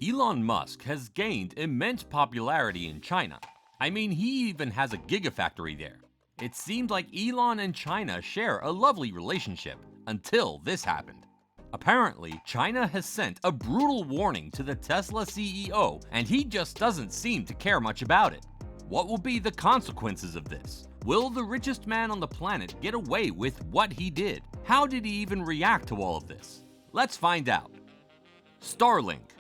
Elon Musk has gained immense popularity in China. I mean, he even has a gigafactory there. It seemed like Elon and China share a lovely relationship until this happened. Apparently, China has sent a brutal warning to the Tesla CEO, and he just doesn't seem to care much about it. What will be the consequences of this? Will the richest man on the planet get away with what he did? How did he even react to all of this? Let's find out. Starlink.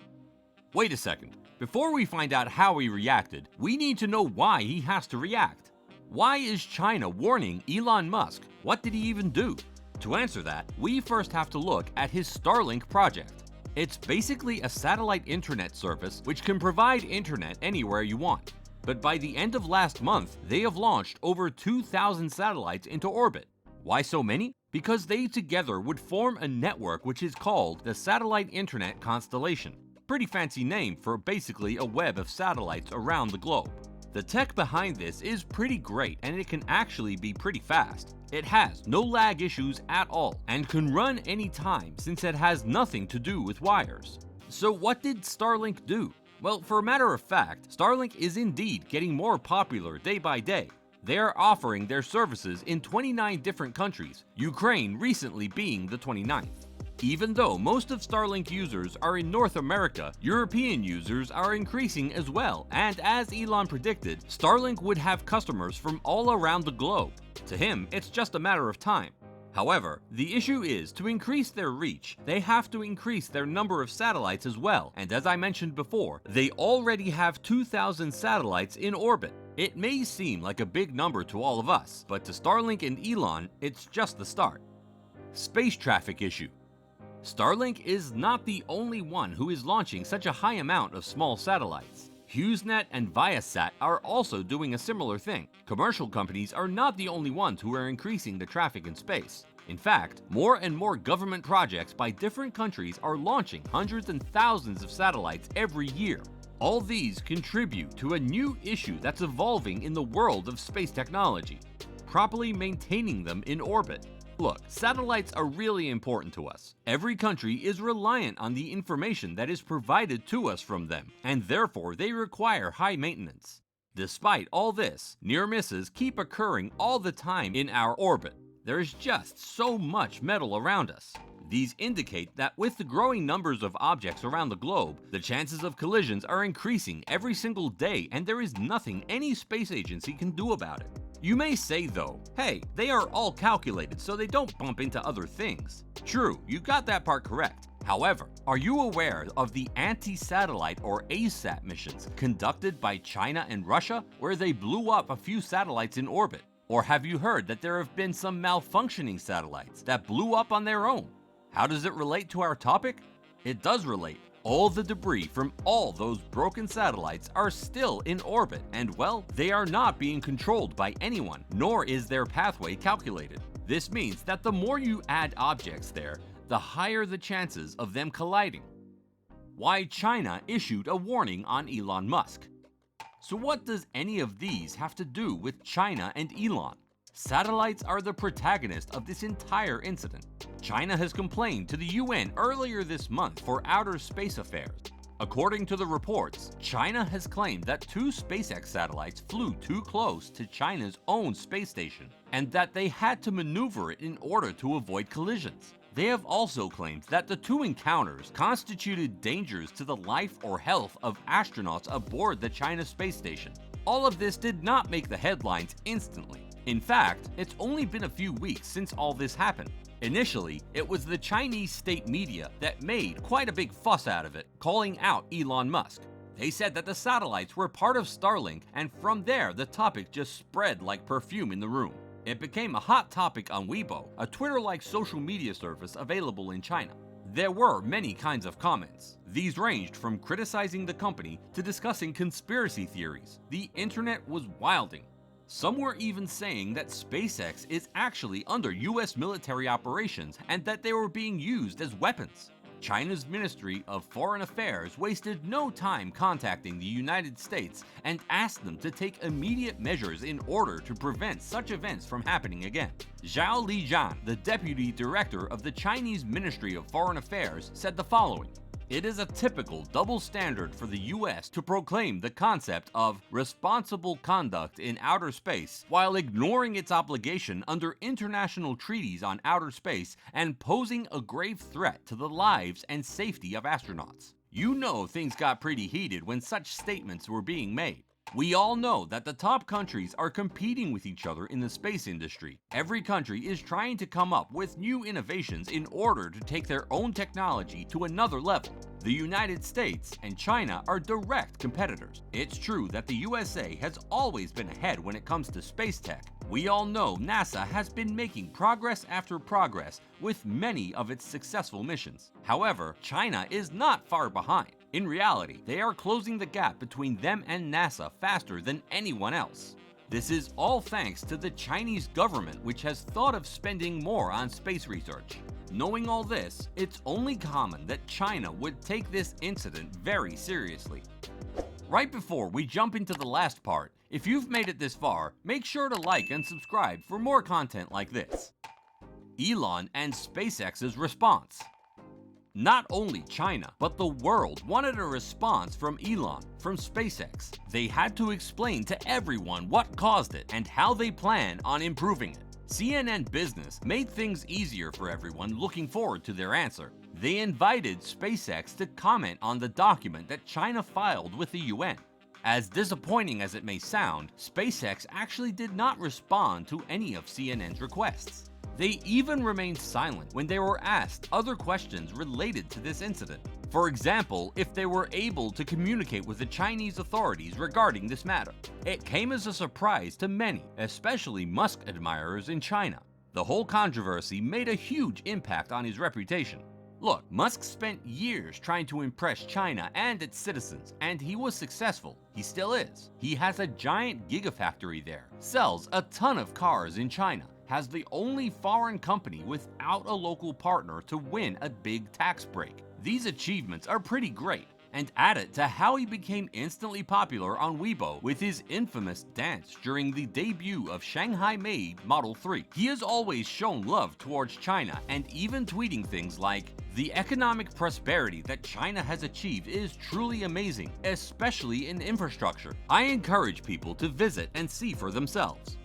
Wait a second. Before we find out how he reacted, we need to know why he has to react. Why is China warning Elon Musk? What did he even do? To answer that, we first have to look at his Starlink project. It's basically a satellite internet service which can provide internet anywhere you want. But by the end of last month, they have launched over 2,000 satellites into orbit. Why so many? Because they together would form a network which is called the Satellite Internet Constellation. Pretty fancy name for basically a web of satellites around the globe. The tech behind this is pretty great, and it can actually be pretty fast. It has no lag issues at all and can run anytime since it has nothing to do with wires. So what did Starlink do? Well, for a matter of fact, Starlink is indeed getting more popular day by day. They are offering their services in 29 different countries, Ukraine recently being the 29th. Even though most of Starlink users are in North America, European users are increasing as well, and as Elon predicted, Starlink would have customers from all around the globe. To him, it's just a matter of time. However, the issue is to increase their reach, they have to increase their number of satellites as well, and as I mentioned before, they already have 2,000 satellites in orbit. It may seem like a big number to all of us, but to Starlink and Elon, it's just the start. Space traffic issue. Starlink is not the only one who is launching such a high amount of small satellites. HughesNet and Viasat are also doing a similar thing. Commercial companies are not the only ones who are increasing the traffic in space. In fact, more and more government projects by different countries are launching hundreds and thousands of satellites every year. All these contribute to a new issue that's evolving in the world of space technology: properly maintaining them in orbit. Look, satellites are really important to us. Every country is reliant on the information that is provided to us from them, and therefore they require high maintenance. Despite all this, near misses keep occurring all the time in our orbit. There is just so much metal around us. These indicate that with the growing numbers of objects around the globe, the chances of collisions are increasing every single day, and there is nothing any space agency can do about it. You may say though, hey, they are all calculated so they don't bump into other things. True, you got that part correct. However, are you aware of the anti-satellite or ASAT missions conducted by China and Russia, where they blew up a few satellites in orbit? Or have you heard that there have been some malfunctioning satellites that blew up on their own? How does it relate to our topic? It does relate. All the debris from all those broken satellites are still in orbit, and well, they are not being controlled by anyone, nor is their pathway calculated. This means that the more you add objects there, the higher the chances of them colliding. Why China issued a warning on Elon Musk. So what does any of these have to do with China and Elon? Satellites are the protagonist of this entire incident. China has complained to the UN earlier this month for outer space affairs. According to the reports, China has claimed that 2 SpaceX satellites flew too close to China's own space station, and that they had to maneuver it in order to avoid collisions. They have also claimed that the 2 encounters constituted dangers to the life or health of astronauts aboard the China space station. All of this did not make the headlines instantly. In fact, it's only been a few weeks since all this happened. Initially, it was the Chinese state media that made quite a big fuss out of it, calling out Elon Musk. They said that the satellites were part of Starlink, and from there the topic just spread like perfume in the room. It became a hot topic on Weibo, a Twitter-like social media service available in China. There were many kinds of comments. These ranged from criticizing the company to discussing conspiracy theories. The internet was wilding. Some were even saying that SpaceX is actually under US military operations and that they were being used as weapons. China's Ministry of Foreign Affairs wasted no time contacting the United States and asked them to take immediate measures in order to prevent such events from happening again. Zhao Lijian, the deputy director of the Chinese Ministry of Foreign Affairs, said the following: It is a typical double standard for the US to proclaim the concept of responsible conduct in outer space while ignoring its obligation under international treaties on outer space and posing a grave threat to the lives and safety of astronauts. You know things got pretty heated when such statements were being made. We all know that the top countries are competing with each other in the space industry. Every country is trying to come up with new innovations in order to take their own technology to another level. The United States and China are direct competitors. It's true that the USA has always been ahead when it comes to space tech. We all know NASA has been making progress after progress with many of its successful missions. However, China is not far behind. In reality, they are closing the gap between them and NASA faster than anyone else. This is all thanks to the Chinese government, which has thought of spending more on space research. Knowing all this, it's only common that China would take this incident very seriously. Right before we jump into the last part, if you've made it this far, make sure to like and subscribe for more content like this. Elon and SpaceX's response. Not only China, but the world wanted a response from Elon, from SpaceX. They had to explain to everyone what caused it and how they plan on improving it. CNN Business made things easier for everyone looking forward to their answer. They invited SpaceX to comment on the document that China filed with the UN. As disappointing as it may sound, SpaceX actually did not respond to any of CNN's requests. They even remained silent when they were asked other questions related to this incident. For example, if they were able to communicate with the Chinese authorities regarding this matter. It came as a surprise to many, especially Musk admirers in China. The whole controversy made a huge impact on his reputation. Look, Musk spent years trying to impress China and its citizens, and he was successful. He still is. He has a giant gigafactory there, sells a ton of cars in China, has the only foreign company without a local partner to win a big tax break. These achievements are pretty great, and add it to how he became instantly popular on Weibo with his infamous dance during the debut of Shanghai-made Model 3. He has always shown love towards China and even tweeting things like, "The economic prosperity that China has achieved is truly amazing, especially in infrastructure. I encourage people to visit and see for themselves."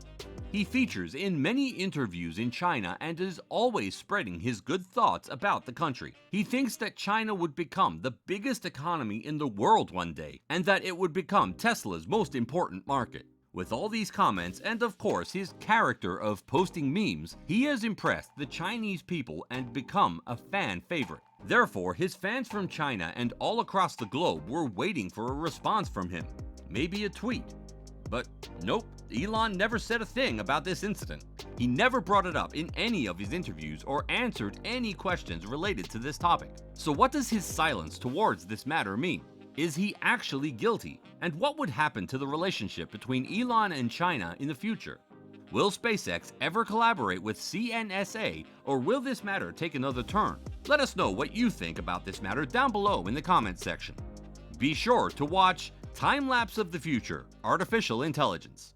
He features in many interviews in China and is always spreading his good thoughts about the country. He thinks that China would become the biggest economy in the world one day, and that it would become Tesla's most important market. With all these comments, and of course his character of posting memes, he has impressed the Chinese people and become a fan favorite. Therefore, his fans from China and all across the globe were waiting for a response from him. Maybe a tweet. But nope, Elon never said a thing about this incident. He never brought it up in any of his interviews or answered any questions related to this topic. So what does his silence towards this matter mean? Is he actually guilty? And what would happen to the relationship between Elon and China in the future? Will SpaceX ever collaborate with CNSA, or will this matter take another turn? Let us know what you think about this matter down below in the comments section. Be sure to watch Time Lapse of the Future, Artificial Intelligence.